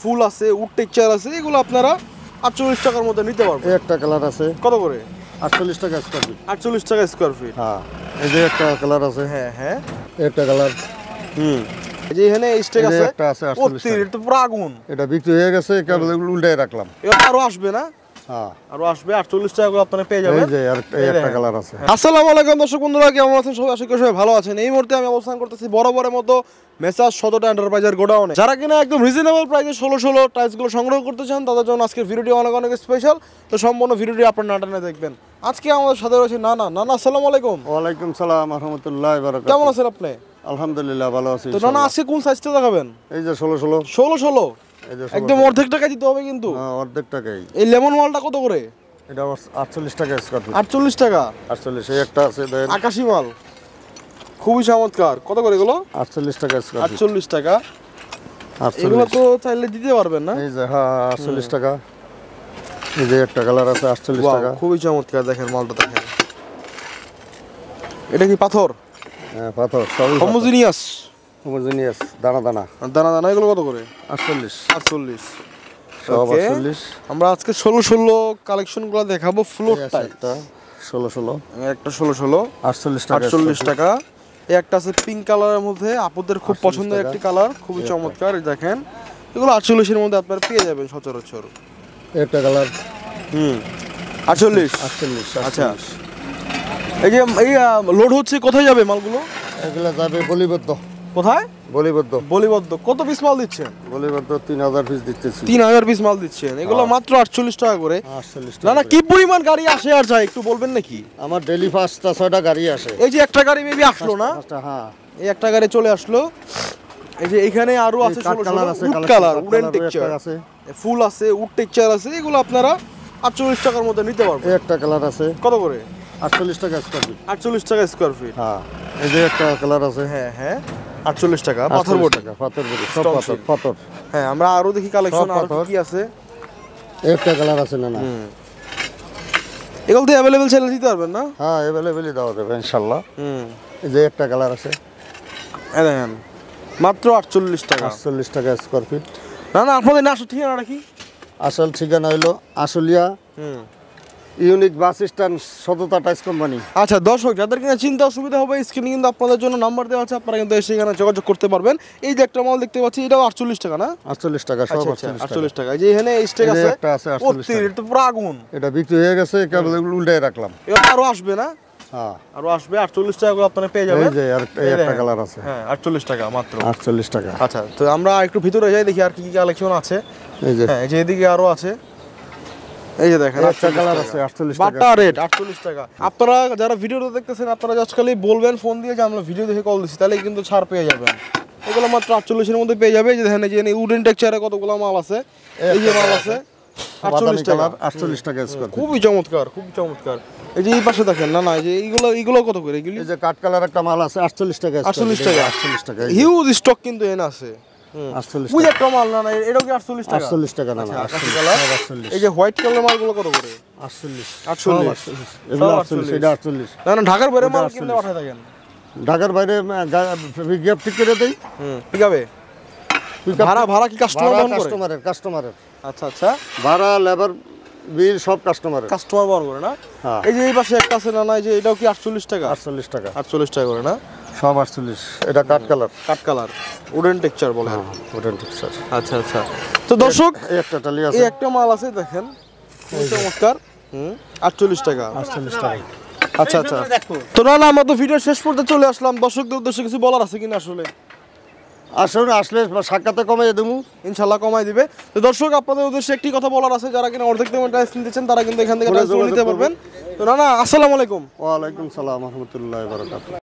ফুল আছে would texture আছে এগুলো আপনারা 48 টাকার মধ্যে নিতে পারবেন। একটা কালার আছে কত করে? 48 টাকা স্কয়ার ফিট। 48 টাকা স্কয়ার ফিট। হ্যাঁ এই যে একটা কালার আছে। হ্যাঁ হ্যাঁ একটা কালার। এই যে এখানে স্টেক আছে একটা আছে 48 টাকা। এটা পুরো আগুন। এটা বিক্রি হয়ে গেছে কেবল উল্টায় রাখলাম। এটা আরো আসবে না? হ্যাঁ আরো আসবে 48 টাকা করে আপনারা পেয়ে যাবেন। এই যে একটা কালার আছে। আসসালামু আলাইকুম দর্শক বন্ধুরা, কেমন আছেন সবাই? আশা করি সবাই ভালো আছেন। এই মুহূর্তে আমি অবস্থান করতেছি বরাবরের মতো মেসার্স সদর এন্টারপ্রাইজের গোডাউনে। যারা কিনা একদম রিজনেবল প্রাইসে 16 টাইলসগুলো সংগ্রহ করতে চান তাদের জন্য আজকের ভিডিওটি অনেক অনেক স্পেশাল। তো সম্পূর্ণ ভিডিওটি আপনারা নাটানে দেখবেন। আজকে আমাদের সাথে রয়েছে নানা। আসসালামু আলাইকুম। ওয়ালাইকুম সালাম ওয়া রাহমাতুল্লাহি ওয়া বারাকাতুহু। কেমন আছেন আপনি? আলহামদুলিল্লাহ ভালো আছি। তো নানা আজকে কোন সাইজটা দেখাবেন? এই যে 16 16 একদম অর্ধেক টাকা দিতে হবে কিন্তু। হ্যাঁ অর্ধেক টাকাই। এই লেমন মালটা কত করে? এটা 48 টাকা স্কয়ার ফিট। 48 টাকা। 48 এই একটা আছে দেন। আকাশী মাল খুবই চমৎকার। কত করে এগুলো? 48 টাকা স্কয়ার ফিট। 48 টাকা। এগুলো তো চাইলে দিতে পারবেন না? এই যে হ্যাঁ 48 টাকা। এই যে একটা কালার আছে 48 টাকা। খুবই চমৎকার, দেখেন মালটা দেখেন। এটা কি পাথর? হ্যাঁ পাথর সবই হোমোজিনিয়াস। হোমোজিনিয়াস দানা দানা। দানা দানা এগুলো কত করে? 48 48 সব 48। আমরা আজকে 16 কালেকশনগুলো দেখাবো। ফ্লোর টাইপ 16 একটা 16 48 টাকা। 48 টাকা। এই একটা আছে পিঙ্ক কালারের মধ্যে, আপুদের খুব পছন্দের একটি কালার, খুবই চমৎকার। দেখেন এগুলো 48 এর মধ্যে আপনারা পেয়ে যাবেন সচরাচর। একটা কালার 48। আচ্ছা এই যে এই লোড হচ্ছে, কোথায় যাবে মালগুলো? এগুলা যাবে বলিবদ্ধ। কোথায়? বলিবদ্ধ। কত পিস মাল দিচ্ছেন? বলিবদ্ধ 3000 পিস দিতেছি। 3000 পিস মাল দিচ্ছেন। এগুলো মাত্র 48 টাকা করে। 48 না টাকা। না কি পরিমাণ গাড়ি আসে আর যায় একটু বলবেন নাকি? আমার ডেইলি 5টা 6টা গাড়ি আসে। এই যে একটা গাড়ি মেবি আসলো না? হ্যাঁ এই একটা গাড়ি চলে আসলো। এই যে এখানে আরো আছে 16 উড কালার, উডেন টেক্সচার আছে, ফুল আছে, উড টেক্সচার আছে। এগুলো আপনারা 48 টাকার মধ্যে নিতে পারবেন। একটা কালার আছে। কত করে? 48 টাকা স্কয়ার ফিট। 48 টাকা স্কয়ার ফিট। হ্যাঁ এই যে একটা কালার আছে। হ্যাঁ হ্যাঁ 48 টাকা। পাথর বডি। পাথর বডি সব পাথর। হ্যাঁ আমরা আরো দেখি কালেকশন আর কি আছে। একটা কালার আছে না না। এগুলো তো अवेलेबल চাইলে দিতে পারবেন না? হ্যাঁ अवेलेबलই দেওয়া যাবে ইনশাআল্লাহ। এই যে একটা কালার আছে। এই দেখেন মাত্র 48 টাকা। 48 টাকা স্কয়ার ফিট। না না আপনাদের না ঠিকানাটা কি? আসল ঠিকানা হলো আশুলিয়া ইউনিক বাস স্ট্যান্ড সততা টাইলস কোম্পানি। আচ্ছা দর্শক যাদের কিনা চিন্তা অসুবিধা হবে স্ক্রিনে কিন্তু আপনাদের জন্য নাম্বার দেওয়া আছে, আপনারা কিন্তু এসে এখানে যোগাযোগ করতে পারবেন। এই যে একটা মাল দেখতে পাচ্ছি এটাও 48 টাকা না? 48 টাকা সব 48 টাকা। এই যে এখানে স্টেক আছে একটা আছে 48 টাকা। এটা পুরো আগুন। এটা বিক্রি হয়ে গেছে কেবল উল্টায় রাখলাম। এটা আরো আসবে না? হ্যাঁ আরো আসবে 48 টাকা করে আপনারা পেয়ে যাবেন। এই যে একটা কালার আছে। হ্যাঁ 48 টাকা মাত্র। 48 টাকা। আচ্ছা তো আমরা একটু ভিতরে যাই দেখি আর কি কি কালেকশন আছে। এই যে হ্যাঁ এই যে এদিকে আরো আছে। এই যে দেখেন একটা কালার আছে 48 টাকা। বাটা রেট 48 টাকা। আপনারা যারা ভিডিওটা দেখতেছেন আপনারা জাস্ট খালি বলবেন ফোন দিয়ে যে আমরা ভিডিও দেখে কল দিছি, তাহলে কিন্তু ছাড় পেয়ে যাবেন। এগুলো মাত্র 48 এর মধ্যে পেয়ে যাবে। এই যে দেখেন এই যে উডেন টেক্সচারে কতগুলো মাল আছে। এই যে মাল আছে 48 টাকা। 48 টাকা স্কয়ার। খুবই চমৎকার, খুবই চমৎকার। এই যে এই পাশে দেখেন না না এই যে এইগুলো কত করে? এগুলি এই যে কাট কালার একটা মাল আছে 48 টাকা। 48 টাকা। 48 টাকা। হিউজ স্টক কিন্তু এনে আছে। 48 ওই একটা মাল না না এটাও কি 48 টাকা? 48 টাকা না না 48। এই যে হোয়াইট কালার মালগুলো কত করে? 48 48 এগুলো 48 এটা 48। না না ঢাকার বাইরে মাল কিনতে পাঠায় থাকেন? ঢাকার বাইরে বিজ্ঞপ্তি ঠিক করে দেই। ঠিক আছে। ভাড়া কি কাস্টমার বহন করে? কাস্টমারের। আচ্ছা আচ্ছা ভাড়া লেবার বিল সব কাস্টমার বহন করে না? হ্যাঁ। এই যে এই পাশে একটা আছে না না এই যে এটাও কি 48 টাকা? 48 টাকা। 48 টাকা করে না? সব 48। এটা কাট কালার উডেন টেক্সচার বলে। Wooden texture. আচ্ছা আচ্ছা তো দর্শক এই একটা টালি আছে। এই একটা মাল আছে দেখেন চমৎকার। 48 টাকা। 48 টাকা। আচ্ছা আচ্ছা তো না আমরা তো ভিডিও শেষ পর্যন্ত চলে আসলাম। দর্শকদের উদ্দেশ্যে কিছু বলার আছে কিনা? আসলে সাক্ষাতে কমাই দেবো ইনশাল্লাহ, কমাই দিবে। তো দর্শক আপনাদের উদ্দেশ্যে একটি কথা বলার আছে, যারা কিনা অর্ধেক দামে টাইলস নিতেছেন তারা কিন্তু এখান থেকে টাইলস নিতে পারবেন। তো না আসসালামু আলাইকুম। ওয়া আলাইকুম সালাম ওয়া রাহমাতুল্লাহি ওয়া বারাকাতুহু।